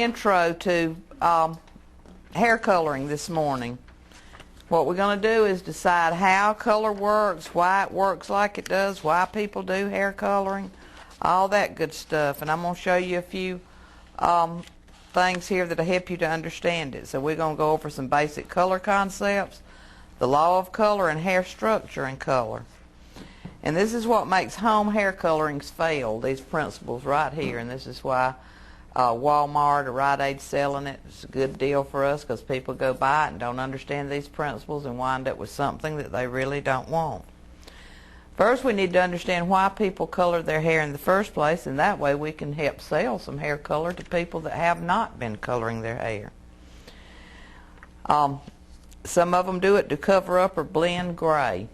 Intro to hair coloring this morning. What we're going to do is decide how color works, why it works like it does, why people do hair coloring, all that good stuff. And I'm going to show you a few things here that'll help you to understand it. So we're going to go over some basic color concepts, the law of color, and hair structure and color. And this is what makes home hair colorings fail, these principles right here. And this is why Walmart or Rite Aid selling it. It's a good deal for us because people go buy it and don't understand these principles and wind up with something that they really don't want. First, we need to understand why people color their hair in the first place, and that way we can help sell some hair color to people that have not been coloring their hair. Some of them do it to cover up or blend gray.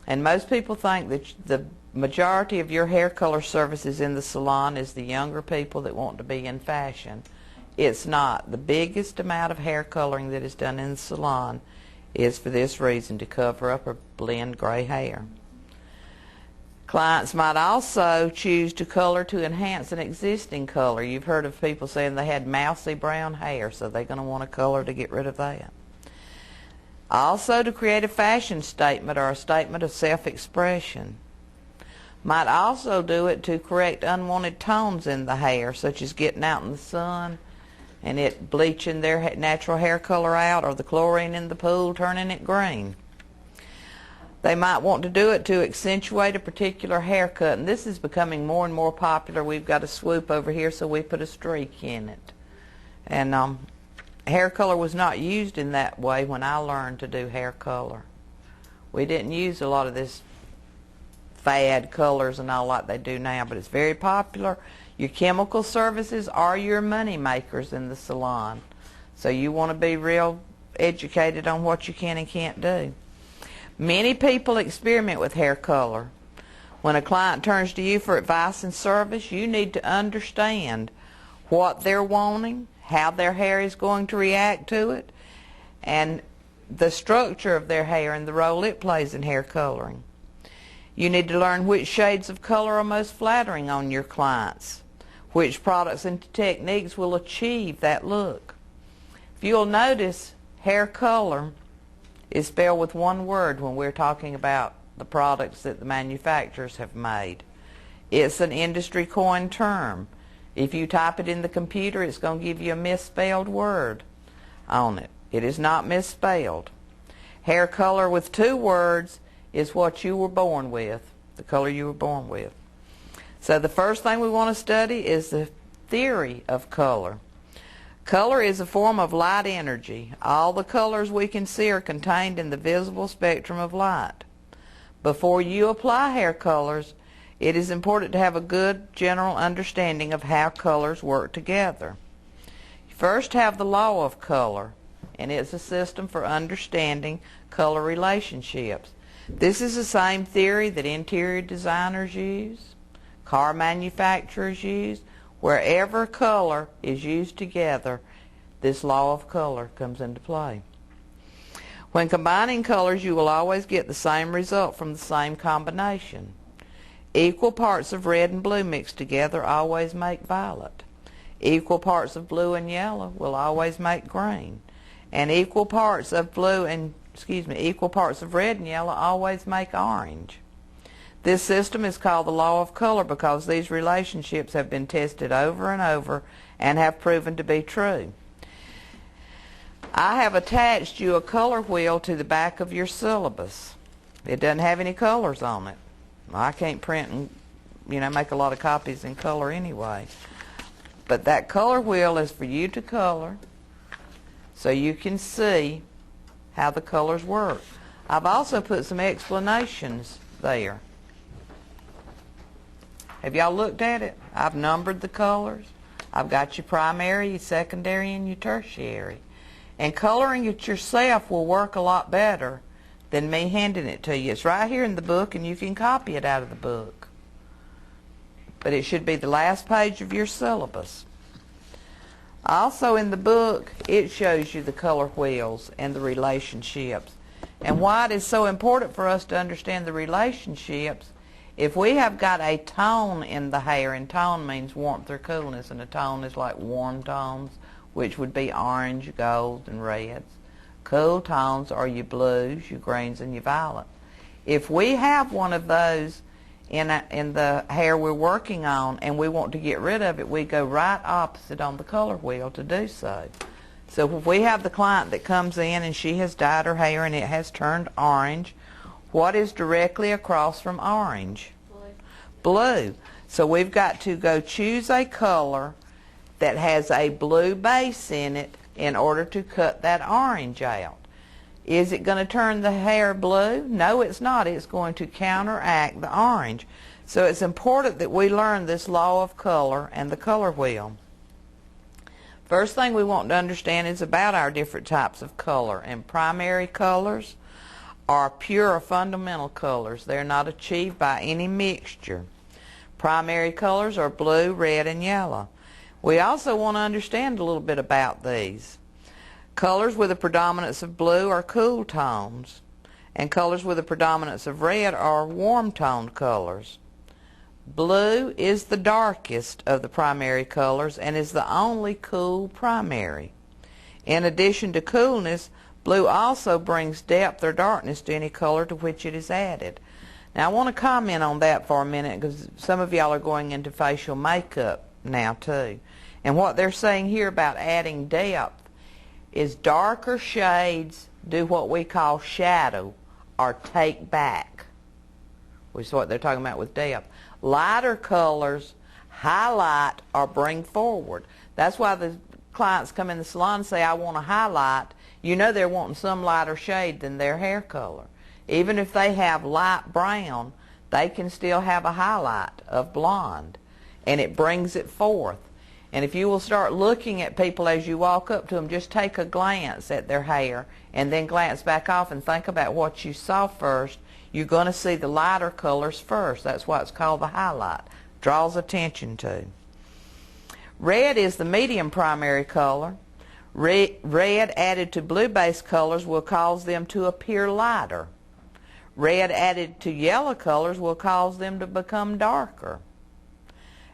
And most people think that the majority of your hair color services in the salon is the younger people that want to be in fashion. It's not. The biggest amount of hair coloring that is done in the salon is for this reason, to cover up or blend gray hair. Clients might also choose to color to enhance an existing color. You've heard of people saying they had mousy brown hair, so they're going to want to color to get rid of that. Also to create a fashion statement or a statement of self-expression. Might also do it to correct unwanted tones in the hair, such as getting out in the sun and it bleaching their natural hair color out, or the chlorine in the pool turning it green. They might want to do it to accentuate a particular haircut, and this is becoming more and more popular. We've got a swoop over here, so we put a streak in it. And hair color was not used in that way when I learned to do hair color. We didn't use a lot of this fad colors and all like they do now, but it's very popular. Your chemical services are your money makers in the salon, so you want to be real educated on what you can and can't do. Many people experiment with hair color. When a client turns to you for advice and service, you need to understand what they're wanting, how their hair is going to react to it, and the structure of their hair and the role it plays in hair coloring. You need to learn which shades of color are most flattering on your clients, which products and techniques will achieve that look. If you'll notice, hair color is spelled with one word when we're talking about the products that the manufacturers have made. It's an industry coined term. If you type it in the computer, it's going to give you a misspelled word on it. It is not misspelled. Hair color with two words is what you were born with, the color you were born with. So the first thing we want to study is the theory of color. Color is a form of light energy. All the colors we can see are contained in the visible spectrum of light. Before you apply hair colors, it is important to have a good general understanding of how colors work together. You first have the law of color, and it's a system for understanding color relationships. This is the same theory that interior designers use, car manufacturers use. Wherever color is used together, this law of color comes into play. When combining colors, you will always get the same result from the same combination. Equal parts of red and blue mixed together always make violet. Equal parts of blue and yellow will always make green. And equal parts of red and yellow always make orange. This system is called the law of color because these relationships have been tested over and over and have proven to be true. I have attached you a color wheel to the back of your syllabus. It doesn't have any colors on it. I can't print and make a lot of copies in color anyway. But that color wheel is for you to color so you can see how the colors work. I've also put some explanations there. Have y'all looked at it? I've numbered the colors. I've got your primary, your secondary, and your tertiary. And coloring it yourself will work a lot better than me handing it to you. It's right here in the book, and you can copy it out of the book. But it should be the last page of your syllabus. Also in the book, it shows you the color wheels and the relationships. And why it is so important for us to understand the relationships If we have got a tone in the hair, and tone means warmth or coolness, and a tone is like warm tones, which would be orange, gold, and reds. Cool tones are your blues, your greens, and your violet. If we have one of those in the hair we're working on and we want to get rid of it, we go right opposite on the color wheel to do so. So if we have the client that comes in and she has dyed her hair and it has turned orange, what is directly across from orange? Blue. So we've got to go choose a color that has a blue base in it in order to cut that orange out. Is it going to turn the hair blue? No, it's not. It's going to counteract the orange. So it's important that we learn this law of color and the color wheel. First thing we want to understand is about our different types of color. And primary colors are pure fundamental colors. They're not achieved by any mixture. Primary colors are blue, red, and yellow. We also want to understand a little bit about these. Colors with a predominance of blue are cool tones, and colors with a predominance of red are warm toned colors. Blue is the darkest of the primary colors and is the only cool primary. In addition to coolness, blue also brings depth or darkness to any color to which it is added. Now I want to comment on that for a minute because some of y'all are going into facial makeup now too. And what they're saying here about adding depth is darker shades do what we call shadow or take back, which is what they're talking about with depth. Lighter colors highlight or bring forward. That's why the clients come in the salon and say, I want a highlight. You know they're wanting some lighter shade than their hair color. Even if they have light brown, they can still have a highlight of blonde, and it brings it forth. And if you will start looking at people as you walk up to them, just take a glance at their hair and then glance back off and think about what you saw first. You're going to see the lighter colors first. That's why it's called the highlight. Draws attention to. Red is the medium primary color. Red added to blue-based colors will cause them to appear lighter. Red added to yellow colors will cause them to become darker.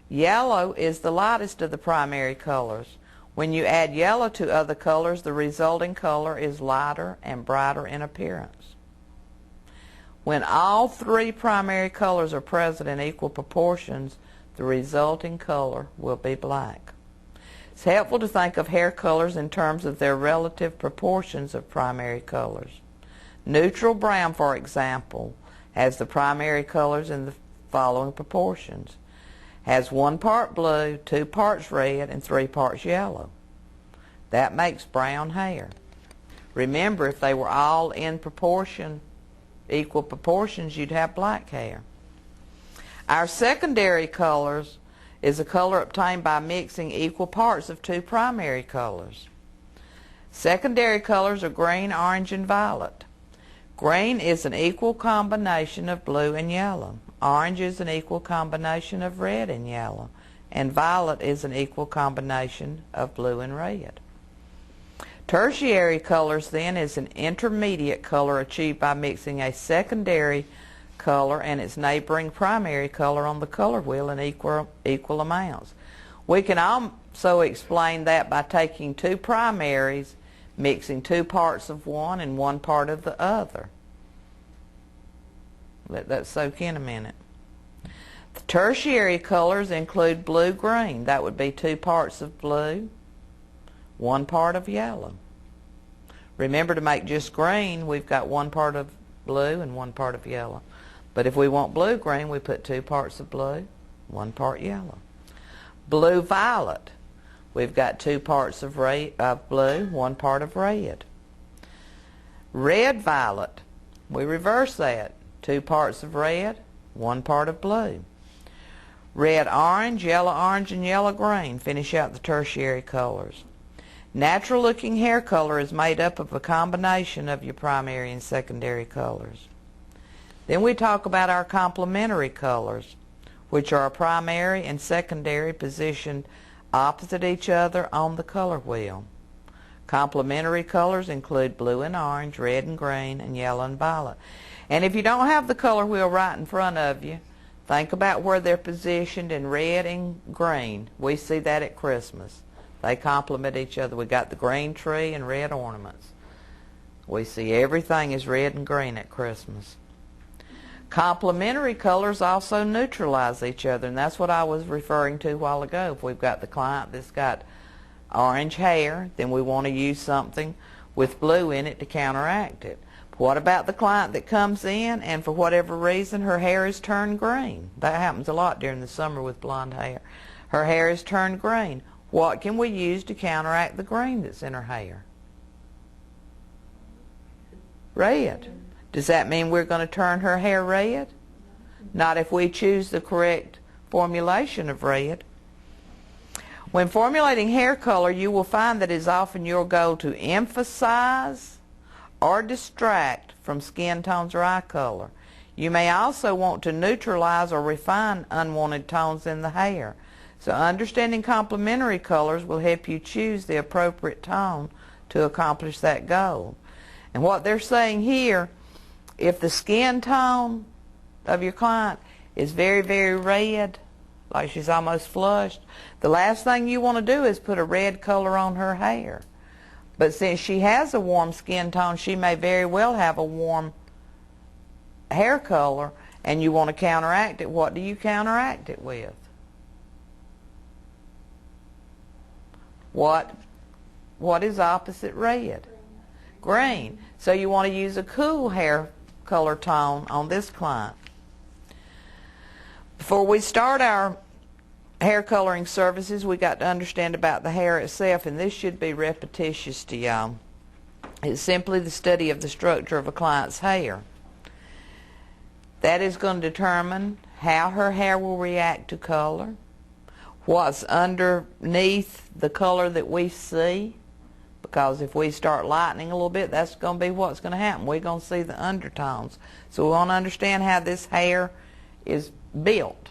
Yellow is the lightest of the primary colors. When you add yellow to other colors, the resulting color is lighter and brighter in appearance. When all three primary colors are present in equal proportions, the resulting color will be black. It's helpful to think of hair colors in terms of their relative proportions of primary colors. Neutral brown, for example, has the primary colors in the following proportions. Has 1 part blue, 2 parts red, and 3 parts yellow. That makes brown hair. Remember, if they were all in proportion, equal proportions, you'd have black hair. Our secondary colors is a color obtained by mixing equal parts of 2 primary colors. Secondary colors are green, orange, and violet. Green is an equal combination of blue and yellow. Orange is an equal combination of red and yellow. And violet is an equal combination of blue and red. Tertiary colors then is an intermediate color achieved by mixing a secondary color and its neighboring primary color on the color wheel in equal amounts. We can also explain that by taking 2 primaries, mixing 2 parts of one and 1 part of the other. Let that soak in a minute. The tertiary colors include blue-green. That would be 2 parts of blue, 1 part of yellow. Remember, to make just green, we've got 1 part of blue and 1 part of yellow. But if we want blue-green, we put 2 parts of blue, 1 part yellow. Blue-violet, we've got 2 parts of blue, 1 part of red. Red-violet, we reverse that. 2 parts of red, 1 part of blue. Red-orange, yellow-orange, and yellow-green finish out the tertiary colors. Natural-looking hair color is made up of a combination of your primary and secondary colors. Then we talk about our complementary colors, which are primary and secondary positioned opposite each other on the color wheel. Complementary colors include blue and orange, red and green, and yellow and violet. And if you don't have the color wheel right in front of you, Think about where they're positioned in red and green. We see that at Christmas. They complement each other. We got the green tree and red ornaments. We see everything is red and green at Christmas. Complementary colors also neutralize each other, and that's what I was referring to a while ago. If we've got the client that's got orange hair, then we want to use something with blue in it to counteract it. But what about the client that comes in and for whatever reason her hair is turned green? That happens a lot during the summer with blonde hair. Her hair is turned green. What can we use to counteract the green that's in her hair? Red. Does that mean we're going to turn her hair red? Not if we choose the correct formulation of red. When formulating hair color, you will find that it is often your goal to emphasize or distract from skin tones or eye color. You may also want to neutralize or refine unwanted tones in the hair. So understanding complementary colors will help you choose the appropriate tone to accomplish that goal. And what they're saying here, if the skin tone of your client is very, very red, like she's almost flushed, the last thing you want to do is put a red color on her hair. But since she has a warm skin tone, she may very well have a warm hair color, and you want to counteract it. What do you counteract it with? What is opposite red? Green. So you want to use a cool hair color tone on this client. Before we start our hair coloring services, we got to understand about the hair itself, and this should be repetitious to y'all. It's simply the study of the structure of a client's hair. That is going to determine how her hair will react to color, what's underneath the color that we see, because if we start lightening a little bit, that's going to be what's going to happen. We're going to see the undertones. So we want to understand how this hair is built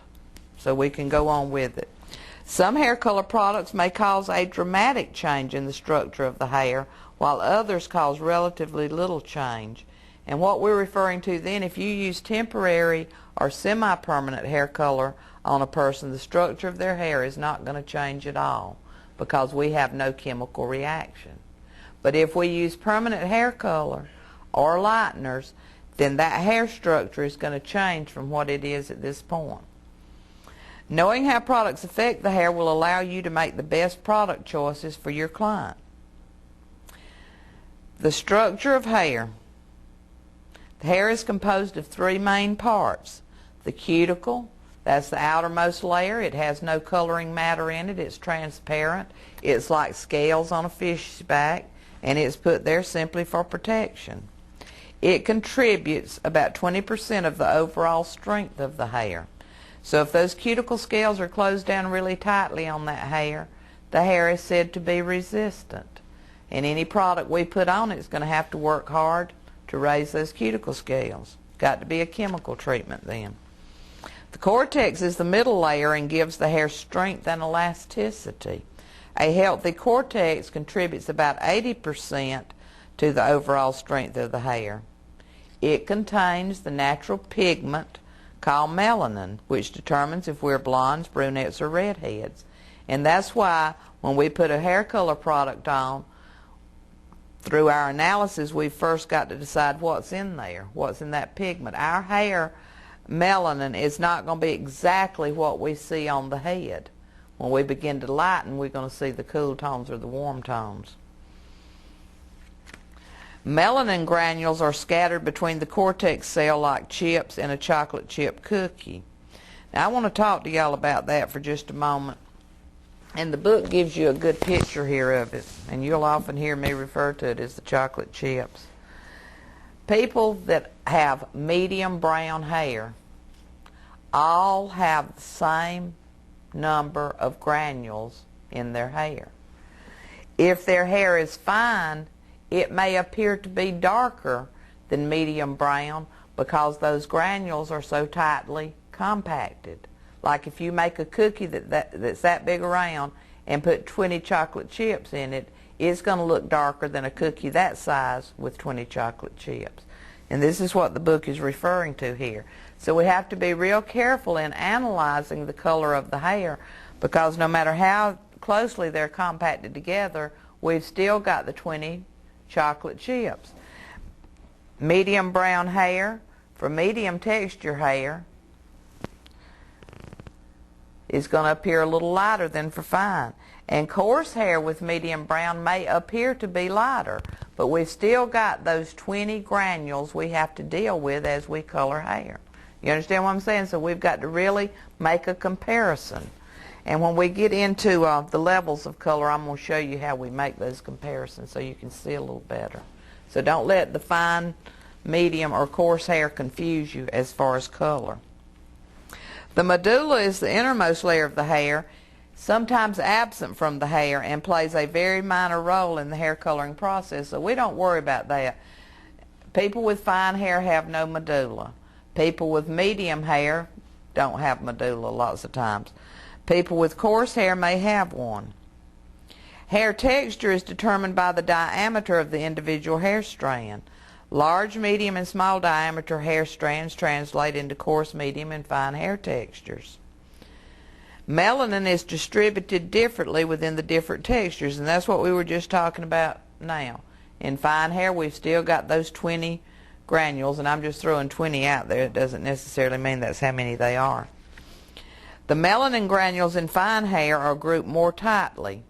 so we can go on with it. Some hair color products may cause a dramatic change in the structure of the hair, while others cause relatively little change. And what we're referring to then, if you use temporary or semi-permanent hair color on a person, the structure of their hair is not going to change at all because we have no chemical reaction. But if we use permanent hair color or lighteners, then that hair structure is going to change from what it is at this point. Knowing how products affect the hair will allow you to make the best product choices for your client. The structure of hair. The hair is composed of three main parts. The cuticle, that's the outermost layer. It has no coloring matter in it. It's transparent. It's like scales on a fish's back, and it's put there simply for protection. It contributes about 20% of the overall strength of the hair. So if those cuticle scales are closed down really tightly on that hair, the hair is said to be resistant. And any product we put on it is going to have to work hard to raise those cuticle scales. Got to be a chemical treatment then. The cortex is the middle layer and gives the hair strength and elasticity. A healthy cortex contributes about 80% to the overall strength of the hair. It contains the natural pigment called melanin, which determines if we're blondes, brunettes, or redheads. And that's why when we put a hair color product on, through our analysis, we first got to decide what's in there, what's in that pigment. Our hair melanin is not going to be exactly what we see on the head. When we begin to lighten, we're going to see the cool tones or the warm tones. Melanin granules are scattered between the cortex cell like chips in a chocolate chip cookie. Now I want to talk to y'all about that for just a moment. And the book gives you a good picture here of it, and you'll often hear me refer to it as the chocolate chips. People that have medium brown hair all have the same number of granules in their hair. If their hair is fine, it may appear to be darker than medium brown because those granules are so tightly compacted. Like if you make a cookie that's that big around and put 20 chocolate chips in it, it's going to look darker than a cookie that size with 20 chocolate chips. And this is what the book is referring to here. So we have to be real careful in analyzing the color of the hair, because no matter how closely they're compacted together, we've still got the 20 chocolate chips. Medium brown hair for medium texture hair is going to appear a little lighter than for fine. And coarse hair with medium brown may appear to be lighter, but we've still got those 20 granules we have to deal with as we color hair. You understand what I'm saying? So we've got to really make a comparison. And when we get into the levels of color, I'm going to show you how we make those comparisons so you can see a little better. So don't let the fine, medium, or coarse hair confuse you as far as color. The medulla is the innermost layer of the hair, sometimes absent from the hair, and plays a very minor role in the hair coloring process, so we don't worry about that. People with fine hair have no medulla. People with medium hair don't have medulla lots of times. People with coarse hair may have one. Hair texture is determined by the diameter of the individual hair strand. Large, medium, and small diameter hair strands translate into coarse, medium, and fine hair textures. Melanin is distributed differently within the different textures, and that's what we were just talking about now. In fine hair, we've still got those 20 granules, and I'm just throwing 20 out there. It doesn't necessarily mean that's how many they are. The melanin granules in fine hair are grouped more tightly,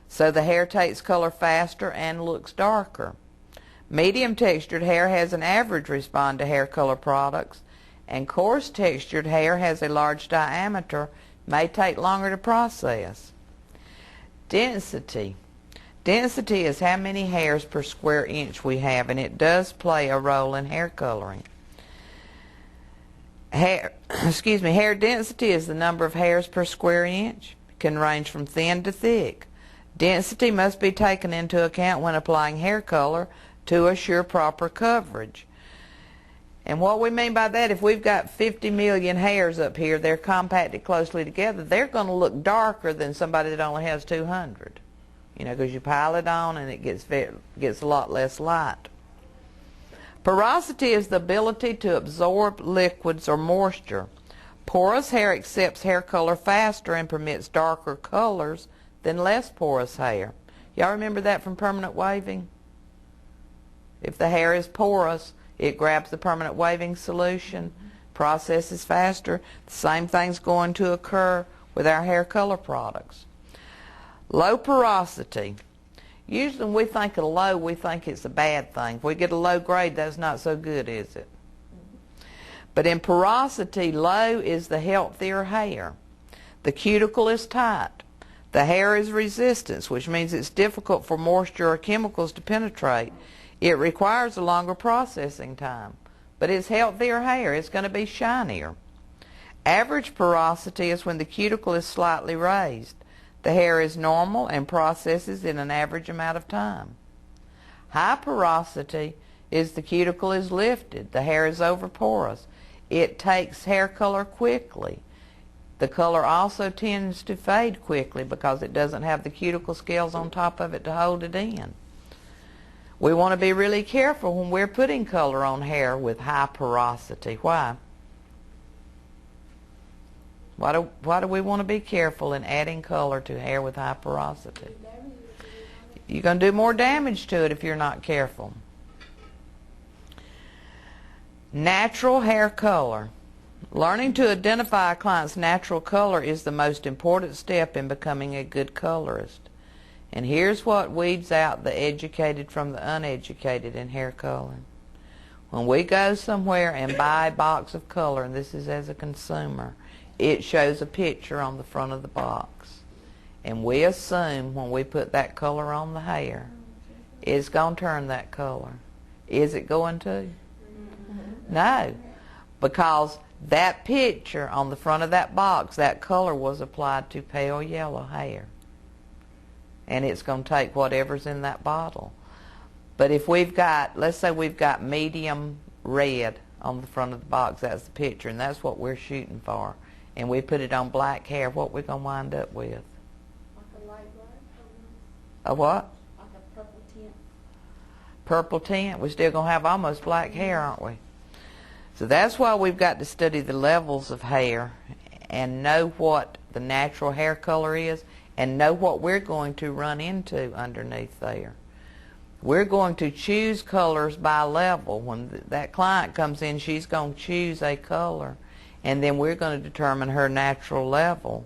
so the hair takes color faster and looks darker. Medium textured hair has an average response to hair color products, and coarse textured hair has a large diameter, may take longer to process. Density. Density is how many hairs per square inch we have, and it does play a role in hair coloring. Hair density is the number of hairs per square inch. It can range from thin to thick. Density must be taken into account when applying hair color to assure proper coverage. And what we mean by that, if we've got 50 million hairs up here, they're compacted closely together, they're going to look darker than somebody that only has 200. You know, because you pile it on and it gets a lot less light. Porosity is the ability to absorb liquids or moisture. Porous hair accepts hair color faster and permits darker colors than less porous hair. Y'all remember that from permanent waving? If the hair is porous, it grabs the permanent waving solution, processes faster. The same thing's going to occur with our hair color products. Low porosity. Usually when we think of low, we think it's a bad thing. If we get a low grade, that's not so good, is it? But in porosity, low is the healthier hair. The cuticle is tight. The hair is resistant, which means it's difficult for moisture or chemicals to penetrate. It requires a longer processing time, but it's healthier hair. It's going to be shinier. Average porosity is when the cuticle is slightly raised. The hair is normal and processes in an average amount of time. High porosity is the cuticle is lifted. The hair is overporous. It takes hair color quickly. The color also tends to fade quickly because it doesn't have the cuticle scales on top of it to hold it in. We want to be really careful when we're putting color on hair with high porosity. Why? Why do we want to be careful in adding color to hair with high porosity? You're going to do more damage to it if you're not careful. Natural hair color. Learning to identify a client's natural color is the most important step in becoming a good colorist. And here's what weeds out the educated from the uneducated in hair coloring. When we go somewhere and buy a box of color, and this is as a consumer, it shows a picture on the front of the box. And we assume when we put that color on the hair, it's going to turn that color. Is it going to? No. Because that picture on the front of that box, that color was applied to pale yellow hair. And it's going to take whatever's in that bottle. But if we've got, let's say we've got medium red on the front of the box, that's the picture, and that's what we're shooting for. And we put it on black hair, what we're going to wind up with? Like a light black? A what? Like a purple tint. Purple tint. We're still going to have almost black hair, aren't we? So that's why we've got to study the levels of hair and know what the natural hair color is and know what we're going to run into underneath there. We're going to choose colors by level. When that client comes in, she's going to choose a color, and then we're going to determine her natural level,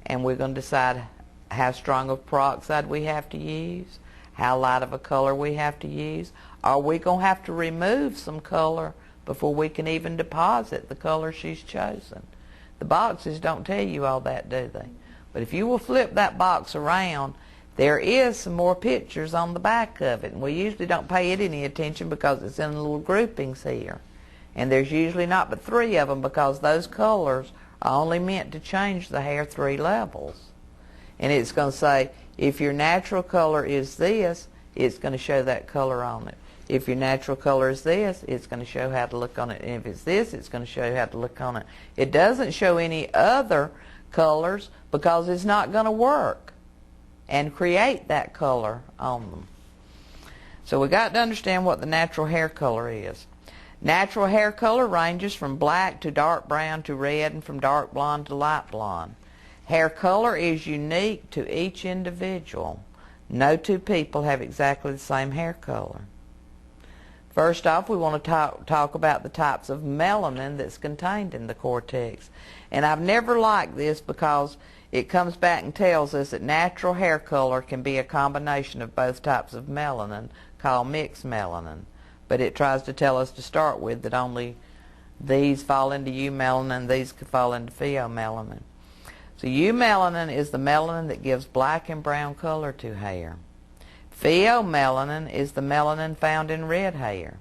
and we're going to decide how strong of peroxide we have to use, how light of a color we have to use. Are we going to have to remove some color before we can even deposit the color she's chosen? The boxes don't tell you all that, do they? But if you will flip that box around, there is some more pictures on the back of it, and we usually don't pay it any attention because it's in little groupings here. And there's usually not but 3 of them because those colors are only meant to change the hair 3 levels. And it's going to say, if your natural color is this, it's going to show that color on it. If your natural color is this, it's going to show how to look on it. And if it's this, it's going to show you how to look on it. It doesn't show any other colors because it's not going to work and create that color on them. So we got to understand what the natural hair color is. Natural hair color ranges from black to dark brown to red, and from dark blonde to light blonde. Hair color is unique to each individual. No 2 people have exactly the same hair color. First off, we want to talk about the types of melanin that's contained in the cortex. And I've never liked this because it comes back and tells us that natural hair color can be a combination of both types of melanin, called mixed melanin. But it tries to tell us to start with that only these fall into eumelanin, these could fall into pheomelanin. So eumelanin is the melanin that gives black and brown color to hair. Pheomelanin is the melanin found in red hair.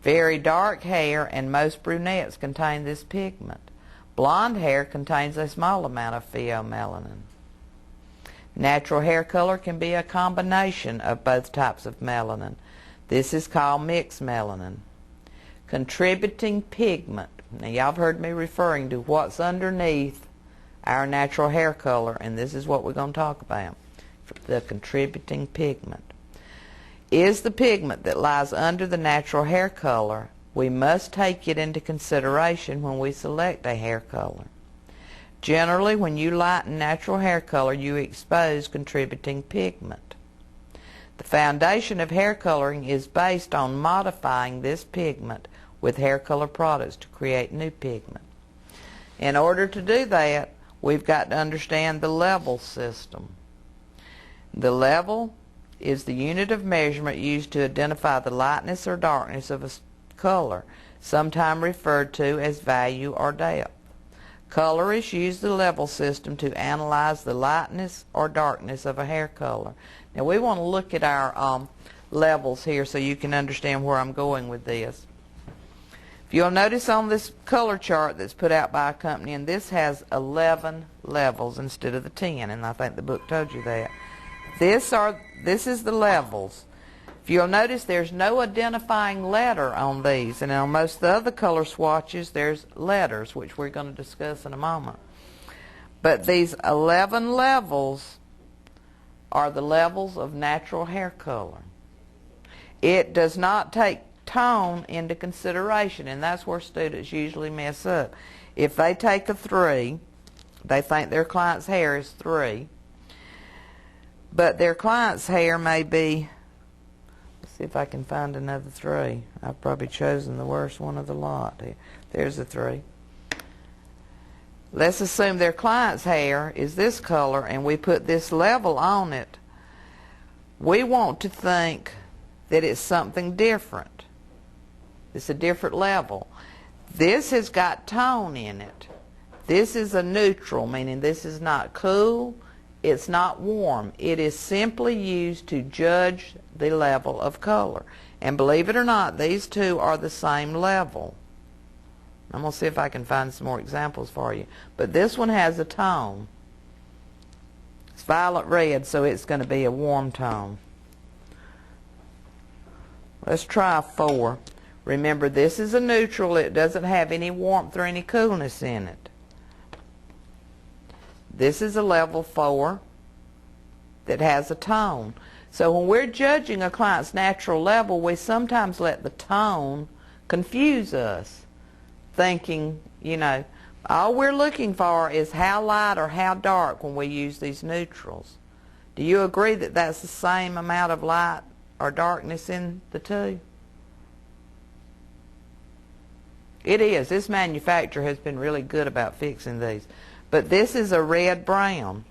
Very dark hair and most brunettes contain this pigment. Blonde hair contains a small amount of pheomelanin. Natural hair color can be a combination of both types of melanin. This is called mixed melanin. Contributing pigment. Now y'all have heard me referring to what's underneath our natural hair color, and this is what we're going to talk about. The contributing pigment is the pigment that lies under the natural hair color. We must take it into consideration when we select a hair color. Generally, when you lighten natural hair color, you expose contributing pigment. The foundation of hair coloring is based on modifying this pigment with hair color products to create new pigment. In order to do that, we've got to understand the level system. The level is the unit of measurement used to identify the lightness or darkness of a color, sometimes referred to as value or depth. Colorists use the level system to analyze the lightness or darkness of a hair color. Now we want to look at our levels here so you can understand where I'm going with this. If you'll notice on this color chart that's put out by a company, and this has 11 levels instead of the 10, and I think the book told you that. This is the levels. If you'll notice, there's no identifying letter on these, and on most of the other color swatches there's letters, which we're going to discuss in a moment. But these 11 levels are the levels of natural hair color. It does not take tone into consideration, and that's where students usually mess up. If they take a 3, they think their client's hair is 3, but their client's hair may be, let's see if I can find another 3. I've probably chosen the worst one of the lot here. There's a 3. Let's assume their client's hair is this color and we put this level on it. We want to think that it's something different. It's a different level. This has got tone in it. This is a neutral, meaning this is not cool, it's not warm. It is simply used to judge the level of color. And believe it or not, these two are the same level. I'm going to see if I can find some more examples for you. But this one has a tone. It's violet red, so it's going to be a warm tone. Let's try 4. Remember, this is a neutral. It doesn't have any warmth or any coolness in it. This is a level 4 that has a tone. So when we're judging a client's natural level, we sometimes let the tone confuse us, thinking, you know, all we're looking for is how light or how dark when we use these neutrals. Do you agree that that's the same amount of light or darkness in the two? It is. This manufacturer has been really good about fixing these. But this is a red brown.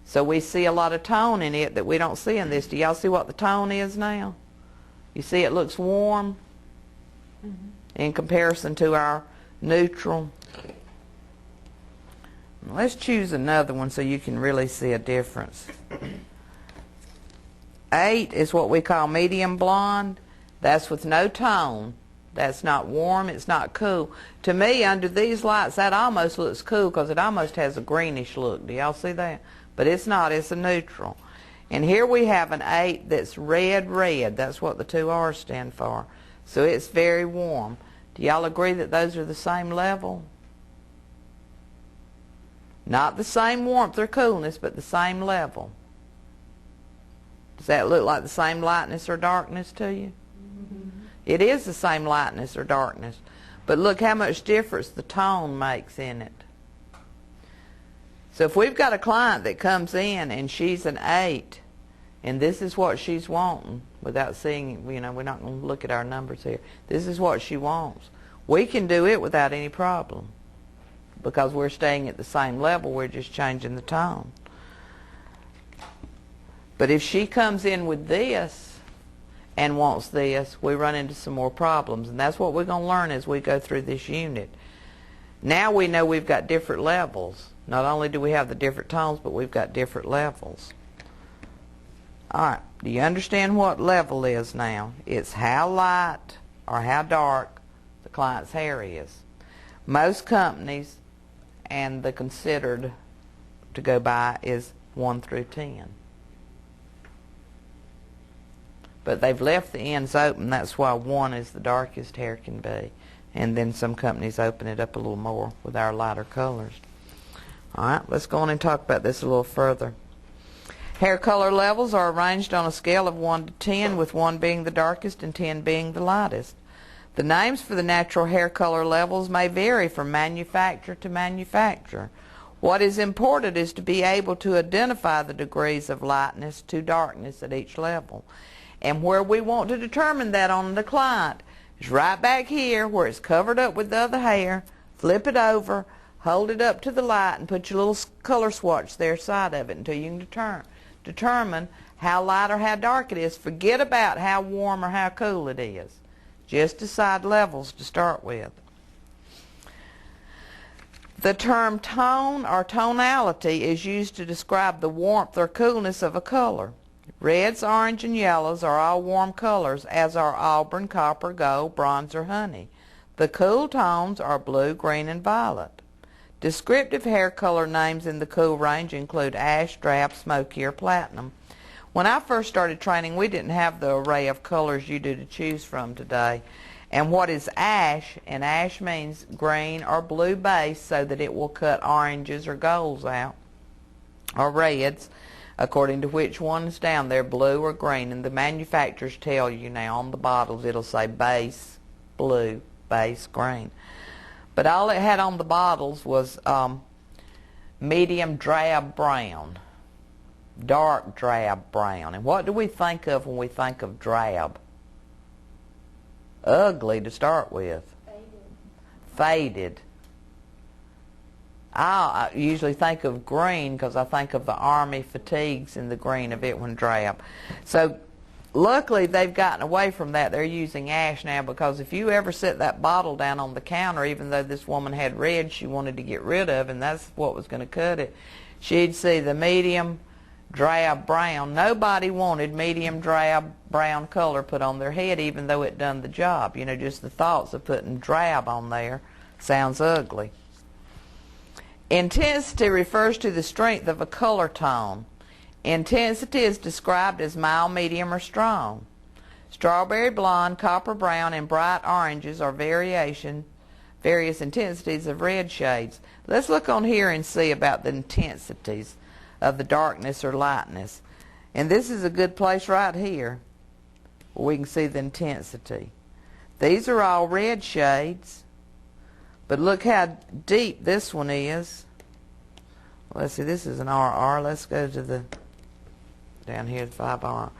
So we see a lot of tone in it that we don't see in this. Do y'all see what the tone is now? You see it looks warm in comparison to our neutral. Let's choose another one so you can really see a difference. 8 is what we call medium blonde. That's with no tone. That's not warm, it's not cool. To me, under these lights, that almost looks cool because it almost has a greenish look. Do y'all see that? But it's not, it's a neutral. And here we have an 8 that's red, red. That's what the two R's stand for. So it's very warm. Do y'all agree that those are the same level? Not the same warmth or coolness, but the same level. Does that look like the same lightness or darkness to you? It is the same lightness or darkness. But look how much difference the tone makes in it. So if we've got a client that comes in and she's an 8, and this is what she's wanting, without seeing, you know, we're not going to look at our numbers here. This is what she wants. We can do it without any problem because we're staying at the same level. We're just changing the tone. But if she comes in with this and wants this, we run into some more problems. And that's what we're going to learn as we go through this unit. Now we know we've got different levels. Not only do we have the different tones, but we've got different levels. Alright, do you understand what level is now? It's how light or how dark the client's hair is. Most companies, and the considered to go by, is 1 through 10. But they've left the ends open. That's why 1 is the darkest hair can be. And then some companies open it up a little more with our lighter colors. Alright, let's go on and talk about this a little further. Hair color levels are arranged on a scale of 1 to 10, with 1 being the darkest and 10 being the lightest. The names for the natural hair color levels may vary from manufacturer to manufacturer. What is important is to be able to identify the degrees of lightness to darkness at each level. And where we want to determine that on the client is right back here where it's covered up with the other hair. Flip it over, hold it up to the light, and put your little color swatch there side of it until you can determine how light or how dark it is. Forget about how warm or how cool it is. Just decide levels to start with. The term tone or tonality is used to describe the warmth or coolness of a color. Reds, orange, and yellows are all warm colors, as are auburn, copper, gold, bronze, or honey. The cool tones are blue, green, and violet. Descriptive hair color names in the cool range include ash, drab, smoky, or platinum. When I first started training, we didn't have the array of colors you do to choose from today. And what is ash? And ash means green or blue base so that it will cut oranges or golds out, or reds, according to which one's down there, blue or green. And the manufacturers tell you now on the bottles it'll say base blue, base green. But all it had on the bottles was medium drab brown, dark drab brown. And what do we think of when we think of drab? Ugly to start with. Faded. I usually think of green because I think of the army fatigues in the green of it when drab. So luckily they've gotten away from that. They're using ash now, because if you ever set that bottle down on the counter, even though this woman had red she wanted to get rid of, and that's what was going to cut it, she'd see the medium drab brown. Nobody wanted medium drab brown color put on their head, even though it done the job. You know, just the thoughts of putting drab on there sounds ugly. Intensity refers to the strength of a color tone. Intensity is described as mild, medium, or strong. Strawberry blonde, copper brown, and bright oranges are various intensities of red shades. Let's look on here and see about the intensities of the darkness or lightness. And this is a good place right here where we can see the intensity. These are all red shades, but look how deep this one is. Let's see, this is an RR. Let's go to the, down here, the 5R.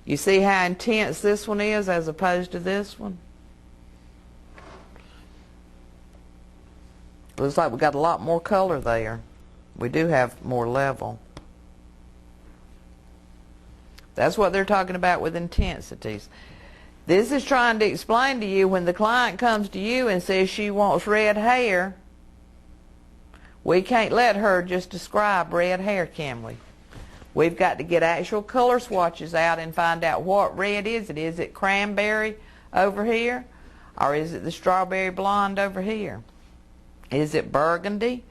You see how intense this one is as opposed to this one? Looks like we got a lot more color there. We do have more level. That's what they're talking about with intensities. This is trying to explain to you when the client comes to you and says she wants red hair, we can't let her just describe red hair, can we? We've got to get actual color swatches out and find out what red is it. Is it cranberry over here? Or is it the strawberry blonde over here? Is it burgundy?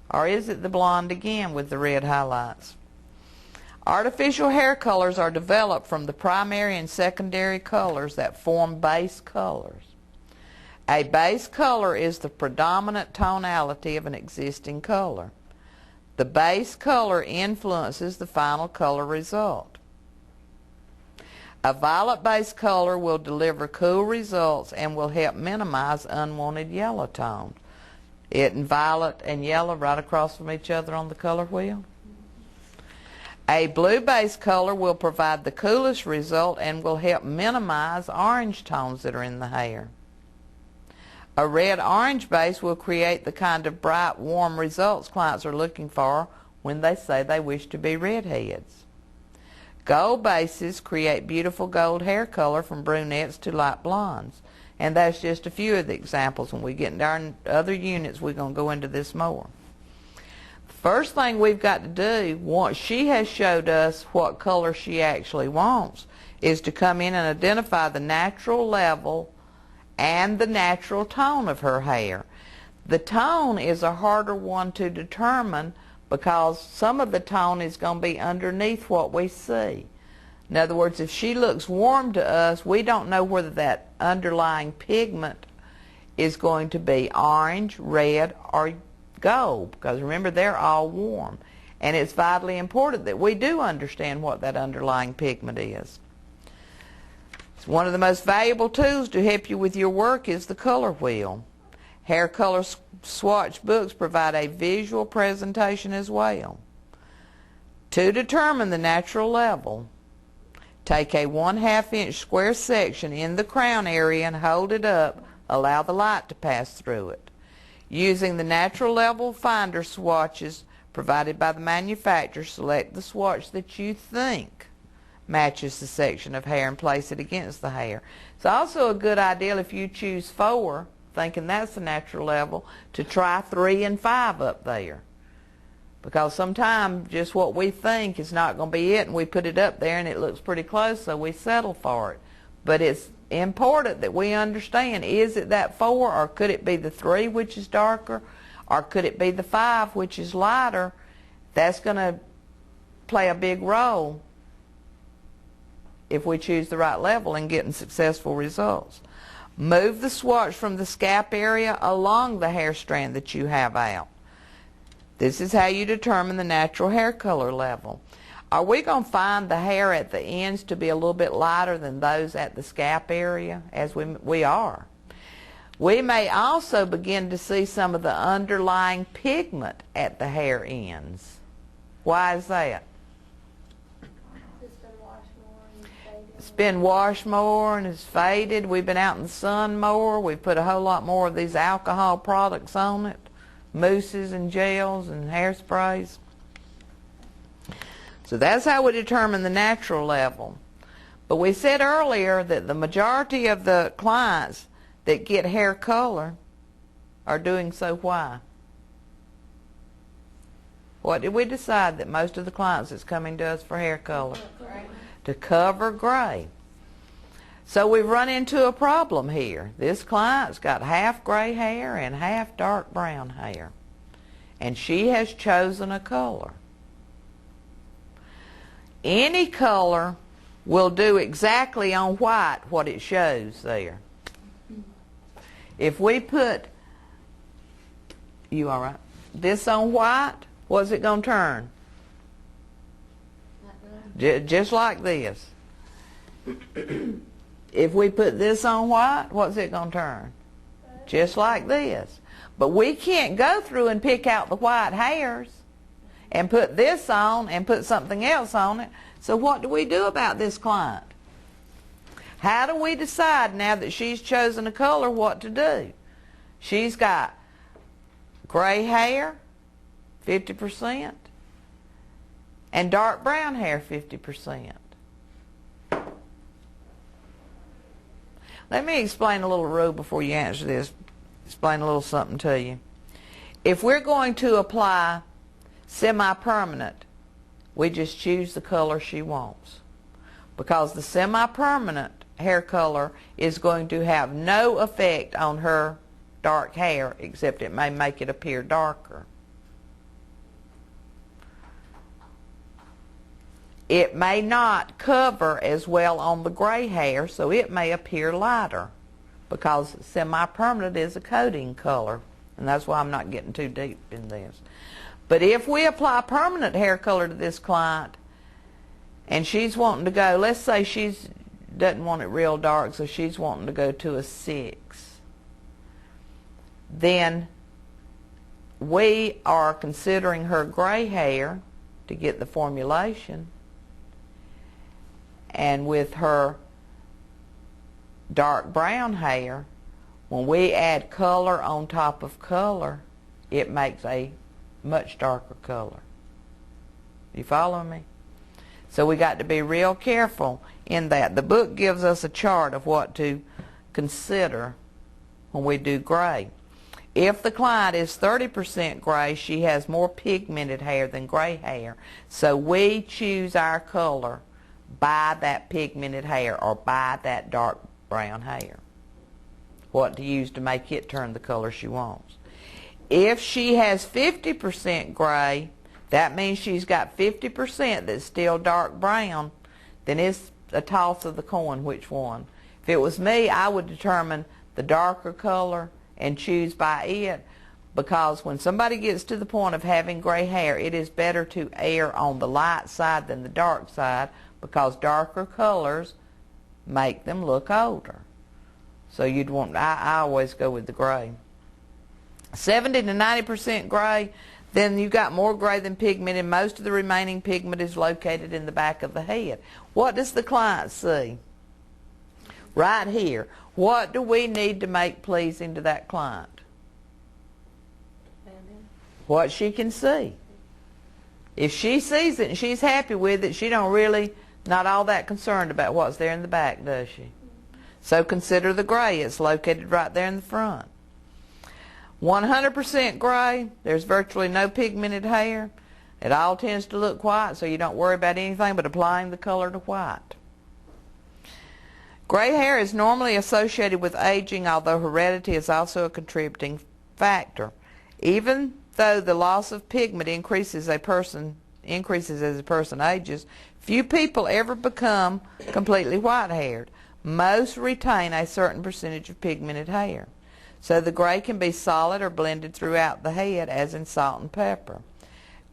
Or is it the blonde again with the red highlights? Artificial hair colors are developed from the primary and secondary colors that form base colors. A base color is the predominant tonality of an existing color. The base color influences the final color result. A violet-based color will deliver cool results and will help minimize unwanted yellow tones. Isn't violet and yellow right across from each other on the color wheel? A blue-based color will provide the coolest result and will help minimize orange tones that are in the hair. A red-orange base will create the kind of bright, warm results clients are looking for when they say they wish to be redheads. Gold bases create beautiful gold hair color from brunettes to light blondes. And that's just a few of the examples. When we get into our other units, we're going to go into this more. First thing we've got to do, once she has showed us what color she actually wants, is to come in and identify the natural level and the natural tone of her hair. The tone is a harder one to determine because some of the tone is going to be underneath what we see. In other words, if she looks warm to us, we don't know whether that underlying pigment is going to be orange, red, or gold, because remember, they're all warm. And it's vitally important that we do understand what that underlying pigment is. It's one of the most valuable tools to help you with your work is the color wheel. Hair color swatch books provide a visual presentation as well. To determine the natural level, take a 1/2 inch square section in the crown area and hold it up. Allow the light to pass through it. Using the natural level finder swatches provided by the manufacturer, select the swatch that you think matches the section of hair and place it against the hair. It's also a good idea if you choose 4, thinking that's the natural level, to try 3 and 5 up there. Because sometimes just what we think is not going to be it, and we put it up there and it looks pretty close, so we settle for it. But it's important that we understand, is it that 4, or could it be the 3, which is darker, or could it be the 5, which is lighter? That's going to play a big role if we choose the right level in getting successful results. Move the swatch from the scalp area along the hair strand that you have out. This is how you determine the natural hair color level. Are we going to find the hair at the ends to be a little bit lighter than those at the scalp area? As we are. We may also begin to see some of the underlying pigment at the hair ends. Why is that? It's been washed more and it's faded. We've been out in the sun more. We've put a whole lot more of these alcohol products on it. Mousses and gels and hairsprays. So that's how we determine the natural level. But we said earlier that the majority of the clients that get hair color are doing so why? What did we decide that most of the clients that's coming to us for hair color? To cover gray. So we've run into a problem here. This client's got half gray hair and half dark brown hair. And she has chosen a color. Any color will do exactly on white what it shows there. If we put, you all right, this on white, what's it going to turn? Just like this. If we put this on white, what's it going to turn? Just like this. But we can't go through and pick out the white hairs and put this on and put something else on it. So what do we do about this client? How do we decide now that she's chosen a color what to do? She's got gray hair, 50%, and dark brown hair, 50%. Let me explain a little rule before you answer this. Explain a little something to you. If we're going to apply semi-permanent, we just choose the color she wants. Because the semi-permanent hair color is going to have no effect on her dark hair, except it may make it appear darker. It may not cover as well on the gray hair, so it may appear lighter, because semi-permanent is a coating color, and that's why I'm not getting too deep in this. But if we apply permanent hair color to this client, and she's wanting to go, let's say she doesn't want it real dark, so she's wanting to go to a 6, then we are considering her gray hair to get the formulation, and with her dark brown hair, when we add color on top of color, it makes a much darker color. You follow me? So we got to be real careful in that. The book gives us a chart of what to consider when we do gray. If the client is 30% gray, she has more pigmented hair than gray hair. So we choose our color by that pigmented hair or by that dark brown hair. What to use to make it turn the color she wants. If she has 50% gray, that means she's got 50% that's still dark brown, then it's a toss of the coin which one. If it was me, I would determine the darker color and choose by it, because when somebody gets to the point of having gray hair, it is better to err on the light side than the dark side, because darker colors make them look older. So you'd want, I always go with the gray. 70 to 90% gray, then you've got more gray than pigment, and most of the remaining pigment is located in the back of the head. What does the client see? Right here. What do we need to make pleasing to that client? What she can see. If she sees it and she's happy with it, she don't really, not all that concerned about what's there in the back, does she? So consider the gray. It's located right there in the front. 100% gray, there's virtually no pigmented hair. It all tends to look white, so you don't worry about anything but applying the color to white. Gray hair is normally associated with aging, although heredity is also a contributing factor. Even though the loss of pigment increases as a person ages, few people ever become completely white-haired. Most retain a certain percentage of pigmented hair. So the gray can be solid or blended throughout the head, as in salt and pepper.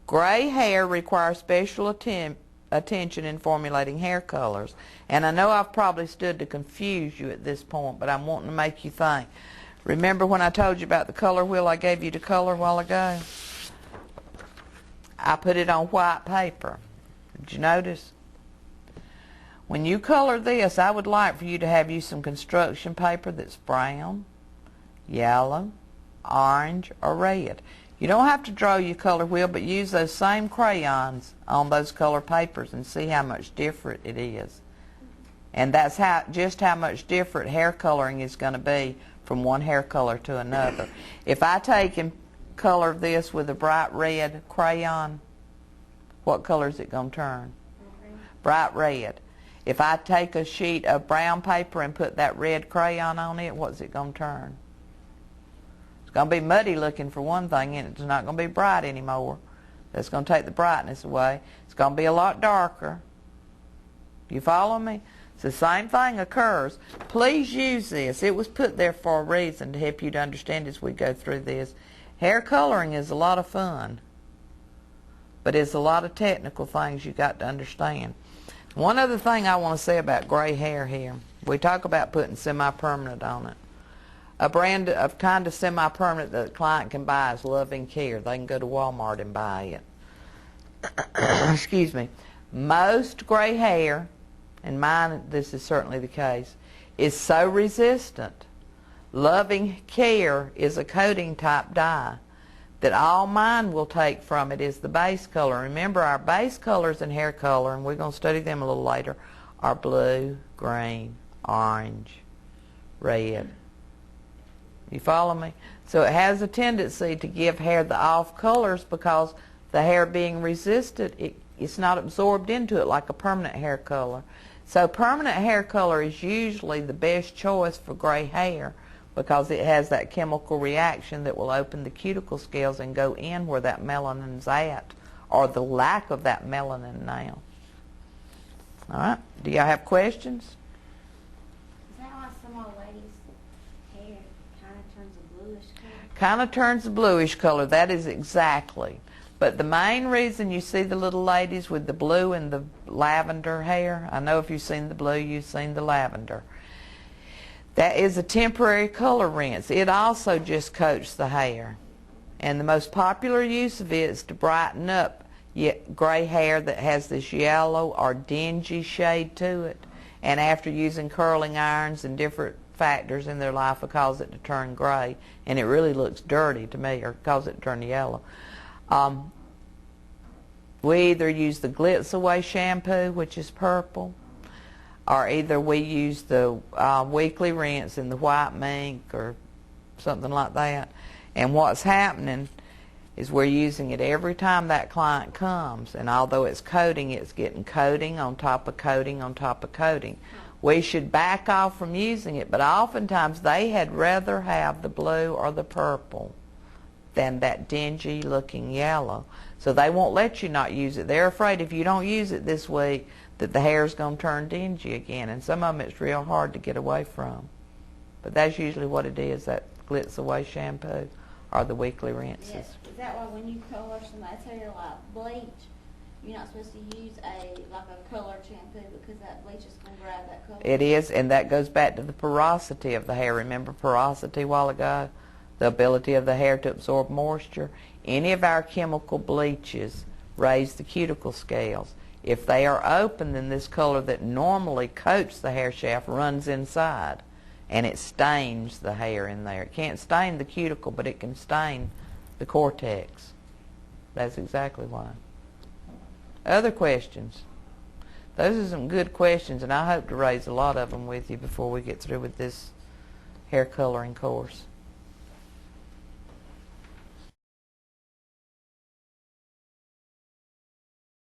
Gray hair requires special attention in formulating hair colors. And I know I've probably stood to confuse you at this point, but I'm wanting to make you think. Remember when I told you about the color wheel I gave you to color a while ago? I put it on white paper. Did you notice? When you color this, I would like for you to have some construction paper that's brown, yellow, orange, or red. You don't have to draw your color wheel, but use those same crayons on those color papers and see how much different it is. And that's just how much different hair coloring is going to be from one hair color to another. If I take and color this with a bright red crayon, what color is it going to turn? Bright red. If I take a sheet of brown paper and put that red crayon on it, what's it going to turn? It's going to be muddy looking for one thing, and it's not going to be bright anymore. That's going to take the brightness away. It's going to be a lot darker. You follow me? So the same thing occurs. Please use this. It was put there for a reason to help you to understand as we go through this. Hair coloring is a lot of fun, but it's a lot of technical things you got to understand. One other thing I want to say about gray hair here, We talk about putting semi-permanent on it. A brand of kind of semi-permanent that the client can buy is Loving Care. They can go to Walmart and buy it. Excuse me. Most gray hair, and mine, this is certainly the case, is so resistant. Loving Care is a coating type dye that all mine will take from it is the base color. Remember, our base colors in hair color, and we're going to study them a little later, are blue, green, orange, red. You follow me? So it has a tendency to give hair the off colors because the hair being resisted, it's not absorbed into it like a permanent hair color. So permanent hair color is usually the best choice for gray hair because it has that chemical reaction that will open the cuticle scales and go in where that melanin's at, or the lack of that melanin now. All right? Do y'all have questions? Is that why some old ladies' hair kind of turns a bluish color? Kind of turns a bluish color. That is exactly. But the main reason you see the little ladies with the blue and the lavender hair, I know if you've seen the blue, you've seen the lavender. That is a temporary color rinse. It also just coats the hair. And the most popular use of it is to brighten up gray hair that has this yellow or dingy shade to it. And after using curling irons and different factors in their life, it causes it to turn gray. And it really looks dirty to me, or causes it to turn yellow. We either use the Glitz Away shampoo, which is purple, or either we use the weekly rinse in the white mink or something like that. And what's happening is we're using it every time that client comes, and although it's coating, it's getting coating on top of coating on top of coating. We should back off from using it, but oftentimes they had rather have the blue or the purple than that dingy looking yellow. So they won't let you not use it. They're afraid if you don't use it this week that the hair's going to turn dingy again, and some of them it's real hard to get away from. But that's usually what it is, that Glitz Away shampoo or the weekly rinses. Yes. Is that why when you color somebody's hair like bleach, you're not supposed to use like a colored shampoo because that bleach is going to grab that color? It is, and that goes back to the porosity of the hair. Remember porosity a while ago? The ability of the hair to absorb moisture. Any of our chemical bleaches raise the cuticle scales. If they are open, then this color that normally coats the hair shaft runs inside, and it stains the hair in there. It can't stain the cuticle, but it can stain the cortex. That's exactly why. Other questions? Those are some good questions, and I hope to raise a lot of them with you before we get through with this hair coloring course.